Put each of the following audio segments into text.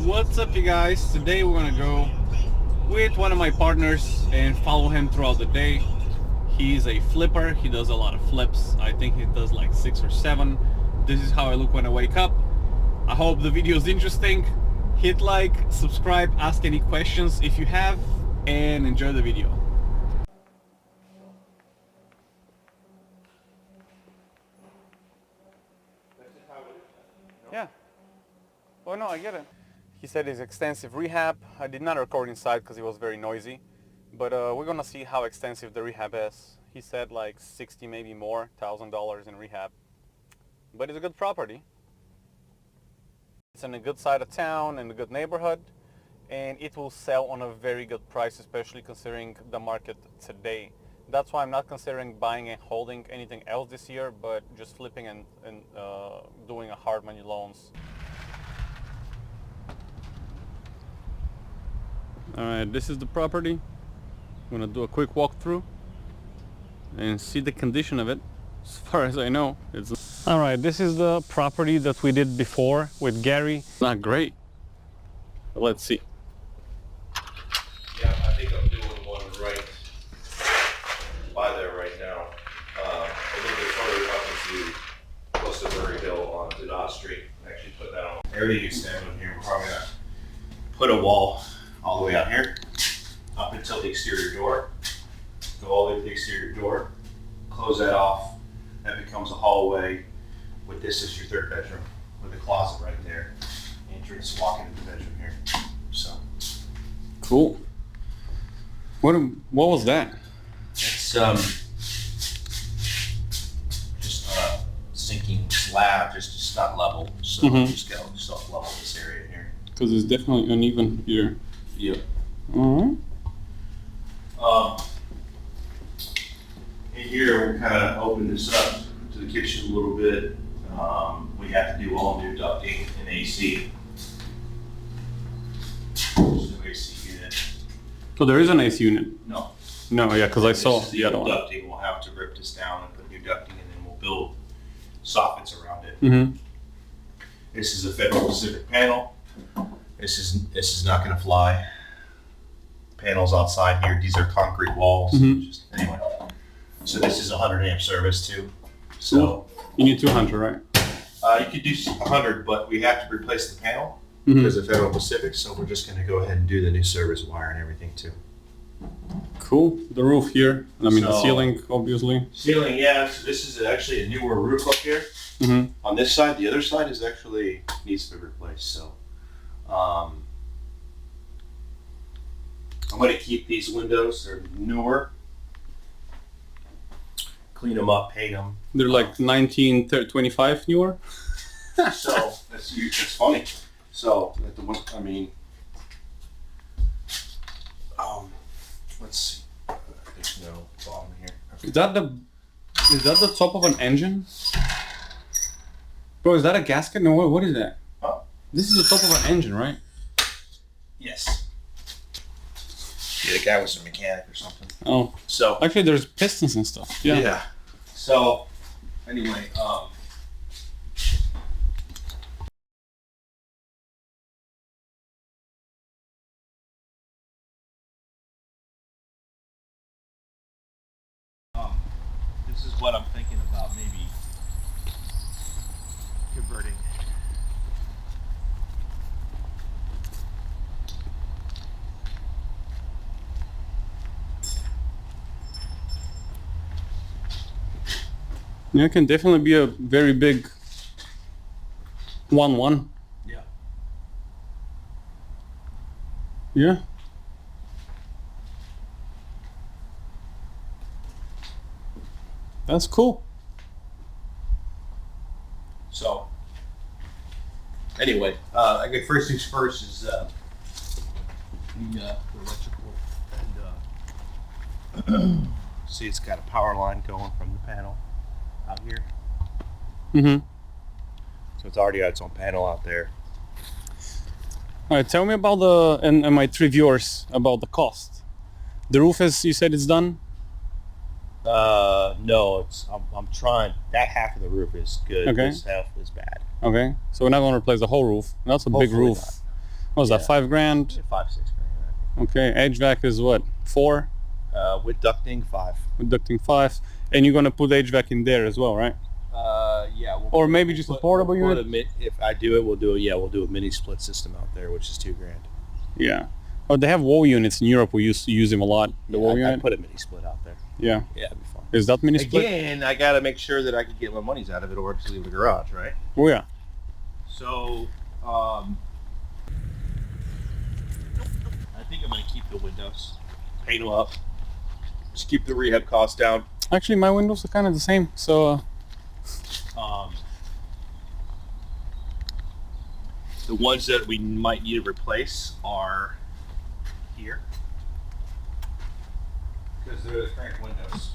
What's up, you guys? Today we're gonna go with one of my partners and follow him throughout the day. He's a flipper. He does a lot of flips. I think he does like 6 or 7. This is how I look when I wake up. I hope the video is interesting. Hit like, subscribe, ask any questions if you have, and enjoy the video. Yeah. Oh no, I get it. He said it's extensive rehab. I did not record inside because it was very noisy. But we're gonna see how extensive the rehab is. He said like 60, maybe more, $1,000 in rehab. But it's a good property. It's in a good side of town, in a good neighborhood, and it will sell on a very good price, especially considering the market today. That's why I'm not considering buying and holding anything else this year, but just flipping and doing a hard money loans. Alright, this is the property. I'm gonna do a quick walkthrough and see the condition of it. As far as I know, it's... Alright, this is the property that we did before with Gary. Not great. But let's see. Yeah, I think I'm doing one right by there right now. A little bit further up into close to Murray Hill on Dodge Street. Actually put that on. Everything you stand on here, we're probably gonna put a wall all the way out here, up until the exterior door. Go all the way to the exterior door, close that off. That becomes a hallway with this is your third bedroom with a closet right there. Entrance, walk into the bedroom here. So. Cool. What was that? It's just a sinking slab, just not level. So we just got to self-level this area here. Because it's definitely uneven here. Yep. Alright. In here, we kind of open this up to the kitchen a little bit. We have to do all new ducting and AC. Just an AC unit. So there is an AC unit? No. No, yeah, because I saw This is the other one. ducting. We'll have to rip this down and put new ducting, and then we'll build soffits around it. Mm-hmm. This is a Federal Pacific panel. This is not going to fly. Panels outside here. These are concrete walls. Just, anyway, so this is a 100 amp service too. So you need 200, right? you could do 100, but we have to replace the panel because of Federal Pacific. So we're just going to go ahead and do the new service wire and everything too. Cool. The roof here. I mean, the So- ceiling, obviously. Ceiling, yeah. So this is actually a newer roof up here. On this side, the other side is actually needs to be replaced. So. I'm going to keep these windows. They're newer. Clean them up, paint them. They're like 1925 newer. So that's funny. So at the one, I mean, let's see. There's no bottom here. Is that the top of an engine? Bro, is that a gasket? No, what is that? Huh? This is the top of an engine, right? Yes. Yeah, the guy was a mechanic or something. Oh, So actually, there's pistons and stuff. Yeah. So anyway, this is what I'm thinking about maybe converting. Yeah, it can definitely be a very big 1-1. Yeah. Yeah. That's cool. So anyway, I guess first things first is the electrical and see it's got a power line going from the panel out here. So it's already got its own panel out there. All right, tell me about and my 3 viewers about the cost. The roof is, you said it's done? No, I'm trying. That half of the roof is good. Okay. This half is bad. Okay, so we're not going to replace the whole roof. That's a big Hopefully roof. What was that, 5 grand? 5, 6 grand. Okay, HVAC is what, 4? With ducting, 5. With ducting 5. And you're gonna put HVAC in there as well, right? Yeah. Or maybe just a portable unit? If I do it, we'll do a mini split system out there, which is 2 grand. Yeah. Oh, they have wall units in Europe. We used to use them a lot. The wall I unit? put a mini split out there. Yeah. Yeah, it'd be fun. Is that mini split? Again, I gotta make sure that I can get my monies out of it or just leave the garage, right? Oh, yeah. So, I think I'm gonna keep the windows, paint them up, just keep the rehab costs down. Actually, my windows are kind of the same. So, the ones that we might need to replace are here because they're the crank windows,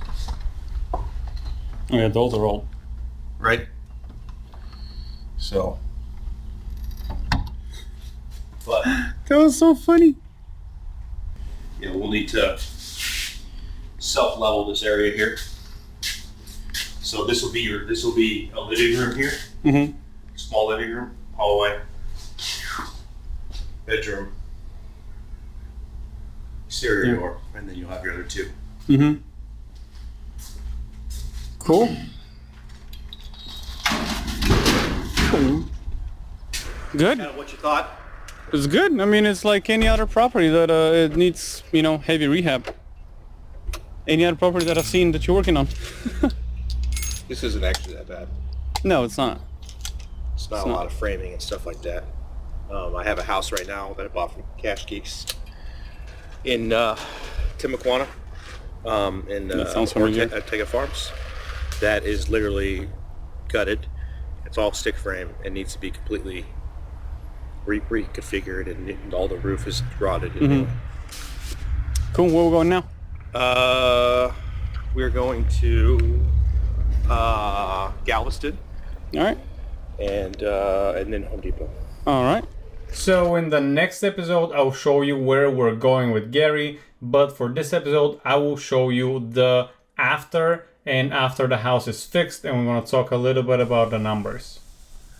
oh yeah, those are old. right? So, but That was so funny. yeah, we'll need to self-level this area here. So this will be a living room here, Mm-hmm. small living room, hallway, bedroom, exterior Yeah. door, and then you'll have your other 2. Mm-hmm. Cool. Good. Kind of what you thought? It's good. I mean, it's like any other property that it needs, heavy rehab. Any other property that I've seen that you're working on. This isn't actually that bad. No, it's not. It's not a lot of framing and stuff like that. I have a house right now that I bought from Cash Geeks in Timuquana, in That sounds familiar. Ortega Farms. That is literally gutted. It's all stick frame and needs to be completely reconfigured, and all the roof is rotted. Mm-hmm. Cool. Where we going now? We're going to Galveston All right. and then Home Depot. All right. So in the next episode, I'll show you where we're going with Gary. But for this episode, I will show you the after the house is fixed. And we're going to talk a little bit about the numbers.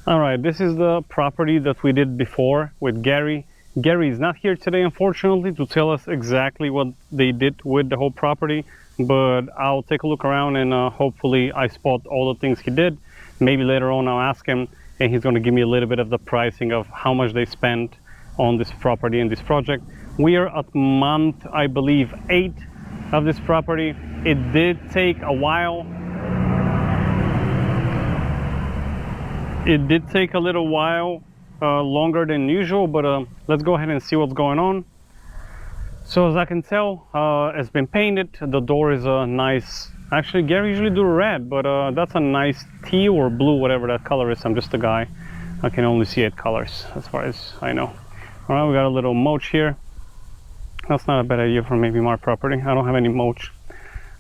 All right. This is the property that we did before with Gary. Gary is not here today, unfortunately, to tell us exactly what they did with the whole property. But I'll take a look around and hopefully I spot all the things he did. Maybe later on I'll ask him and he's going to give me a little bit of the pricing of how much they spent on this property and this project. We are at month, I believe, 8 of this property. It did take a while. It did take a little while, longer than usual, but let's go ahead and see what's going on. So as I can tell, it's been painted. The door is a nice, actually Gary usually do red, but that's a nice tea or blue, whatever that color is. I'm just a guy. I can only see 8 colors as far as I know. All right, we got a little mulch here. That's not a bad idea for maybe my property. I don't have any mulch.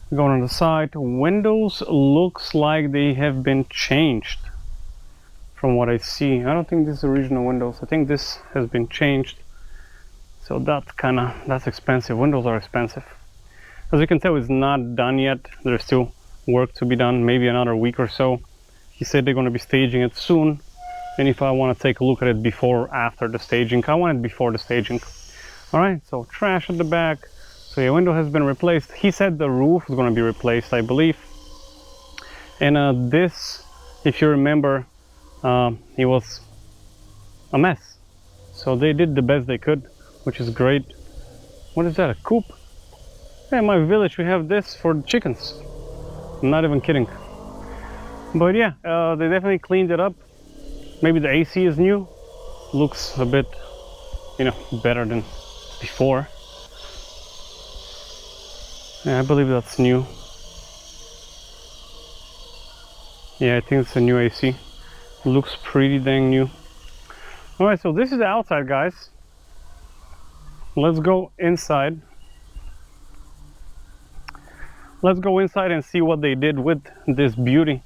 Going on the side, windows looks like they have been changed from what I see. I don't think this is original windows. I think this has been changed. So that's expensive. Windows are expensive. As you can tell, it's not done yet. There's still work to be done, maybe another week or so. He said they're going to be staging it soon. And if I want to take a look at it before or after the staging, I want it before the staging. All right, so trash at the back. So your window has been replaced. He said the roof is going to be replaced, I believe. And this, if you remember, it was a mess. So they did the best they could, which is great. What is that, a coop? Yeah, in my village we have this for chickens. I'm not even kidding. But yeah, they definitely cleaned it up. Maybe the AC is new. Looks a bit, better than before. Yeah, I believe that's new. Yeah, I think it's a new AC. Looks pretty dang new. All right, so this is the outside, guys. Let's go inside. Let's go inside and see what they did with this beauty.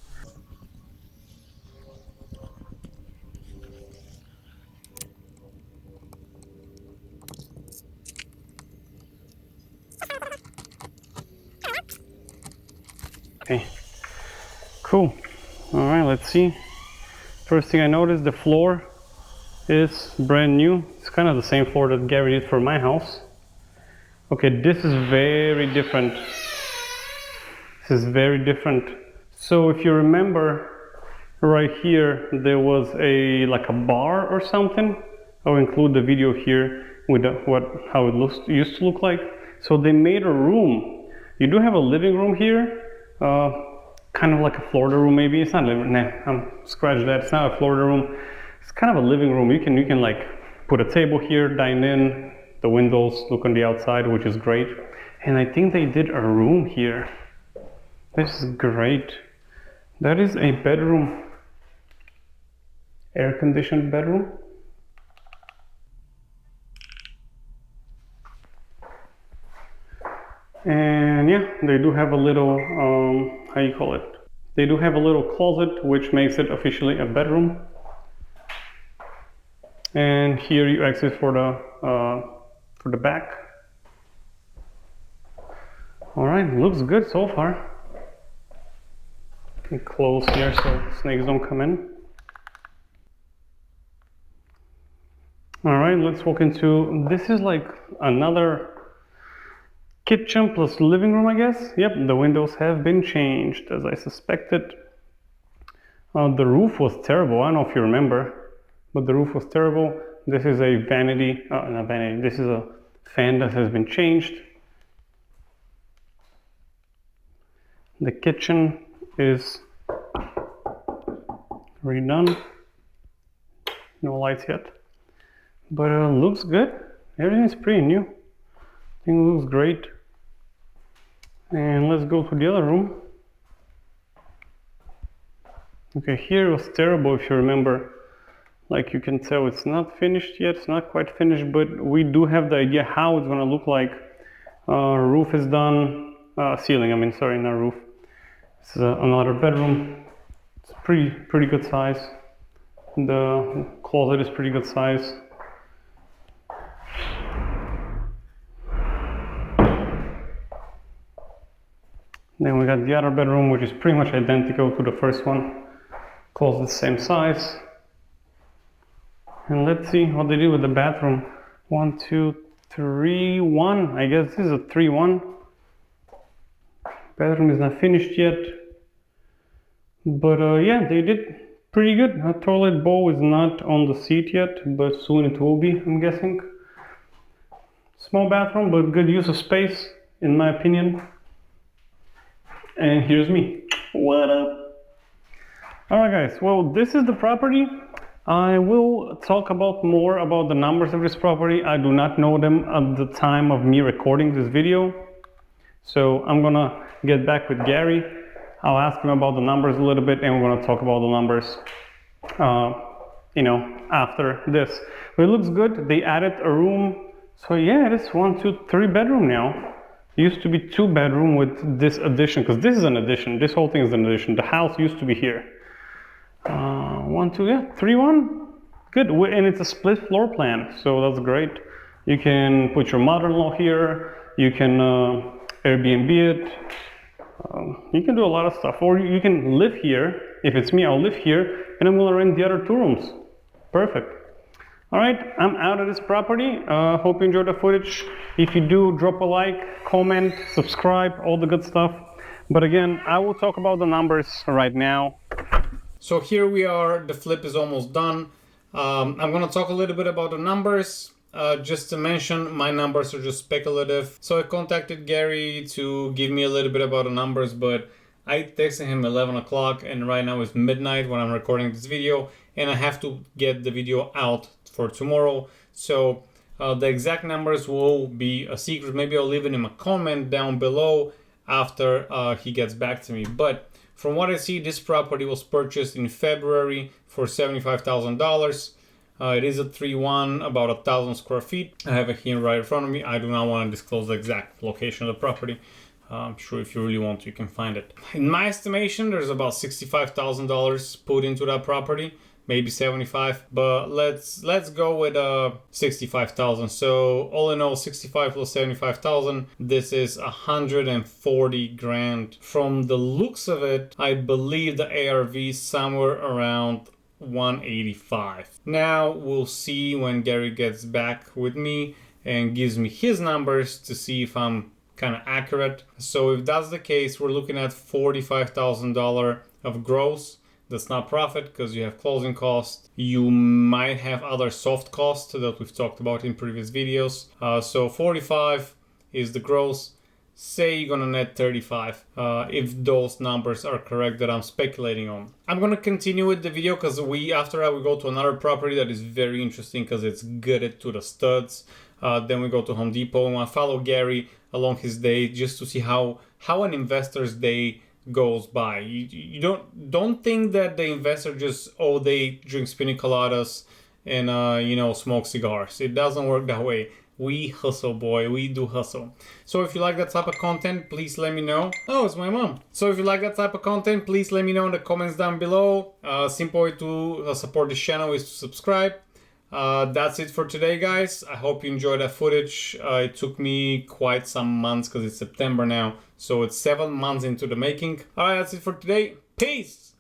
Okay, cool. All right, let's see. First thing I noticed, the floor is brand new. It's kind of the same floor that Gary did for my house. Okay, this is very different. This is very different. So if you remember, right here there was like a bar or something. I'll include the video here with how it used to look like. So they made a room. You do have a living room here, kind of like a Florida room maybe. It's not living. Nah, scratch that. It's not a Florida room. It's kind of a living room. You can like put a table here, dine in. The windows look on the outside, which is great. And I think they did a room here. This is great. That is a bedroom. Air-conditioned bedroom. And yeah, they do have a little, how you call it? They do have a little closet, which makes it officially a bedroom. And here you exit for the back. All right, looks good so far. You can close here so snakes don't come in. All right, let's walk into, this is like another kitchen plus living room, I guess. Yep, the windows have been changed as I suspected. The roof was terrible. I don't know if you remember, but the roof was terrible. This is a vanity, not vanity, this is a fan that has been changed. The kitchen is redone. No lights yet, but looks good. Everything's pretty new. I think it looks great. And let's go to the other room. Okay, here it was terrible if you remember. Like you can tell it's not finished yet, it's not quite finished, but we do have the idea how it's gonna look like. Roof is done, ceiling, I mean, sorry, not roof. This is another bedroom. It's pretty good size. The closet is pretty good size. Then we got the other bedroom, which is pretty much identical to the first one. Closet the same size. And let's see what they did with the bathroom. 1, 2, 3, 1. I guess this is a 3-1. Bathroom is not finished yet. But yeah, they did pretty good. A toilet bowl is not on the seat yet, but soon it will be, I'm guessing. Small bathroom, but good use of space, in my opinion. And here's me. What up? Alright guys, well this is the property. I will talk more about the numbers of this property. I do not know them at the time of me recording this video. So I'm gonna get back with Gary. I'll ask him about the numbers a little bit and we're gonna talk about the numbers after this. But it looks good. They added a room. So yeah, it is 1, 2, 3 bedroom now. It used to be 2 bedroom with this addition, because this is an addition. This whole thing is an addition. The house used to be here. 1, 2, yeah, 3, 1. Good, and it's a split floor plan, so that's great. You can put your mother-in-law here. You can Airbnb it. You can do a lot of stuff, or you can live here. If it's me, I'll live here, and I'm gonna rent the other 2 rooms. Perfect. All right, I'm out of this property. Hope you enjoyed the footage. If you do, drop a like, comment, subscribe, all the good stuff. But again, I will talk about the numbers right now. So here we are, the flip is almost done. I'm gonna talk a little bit about the numbers. Just to mention, my numbers are just speculative. So I contacted Gary to give me a little bit about the numbers, but I texted him 11 o'clock and right now it's midnight when I'm recording this video and I have to get the video out for tomorrow. So the exact numbers will be a secret. Maybe I'll leave it in a comment down below after he gets back to me. But from what I see, this property was purchased in February for $75,000. It is a 3-1, about 1,000 square feet. I have it here right in front of me. I do not want to disclose the exact location of the property. I'm sure if you really want to, you can find it. In my estimation, there's about $65,000 put into that property, maybe 75, but let's go with 65,000. So all in all, 65 plus 75,000, this is 140 grand. From the looks of it, I believe the ARV is somewhere around 185. Now we'll see when Gary gets back with me and gives me his numbers to see if I'm kind of accurate. So if that's the case, we're looking at $45,000 of gross. That's not profit because you have closing costs. You might have other soft costs that we've talked about in previous videos. So 45 is the gross. Say you're gonna net 35 if those numbers are correct that I'm speculating on. I'm gonna continue with the video because after I will go to another property that is very interesting because it's gutted to the studs. Then we go to Home Depot and I follow Gary along his day just to see how an investor's day goes by. You don't think that the investor just all day drinks pina coladas and smoke cigars. It doesn't work that way. We hustle, boy. We do hustle. So if you like that type of content, please let me know. Oh, it's my mom. So if you like that type of content, please let me know in the comments down below. Simple way to support this channel is to subscribe. That's it for today, guys. I hope you enjoyed that footage. It took me quite some months because it's September now. So it's 7 months into the making. All right, that's it for today. Peace.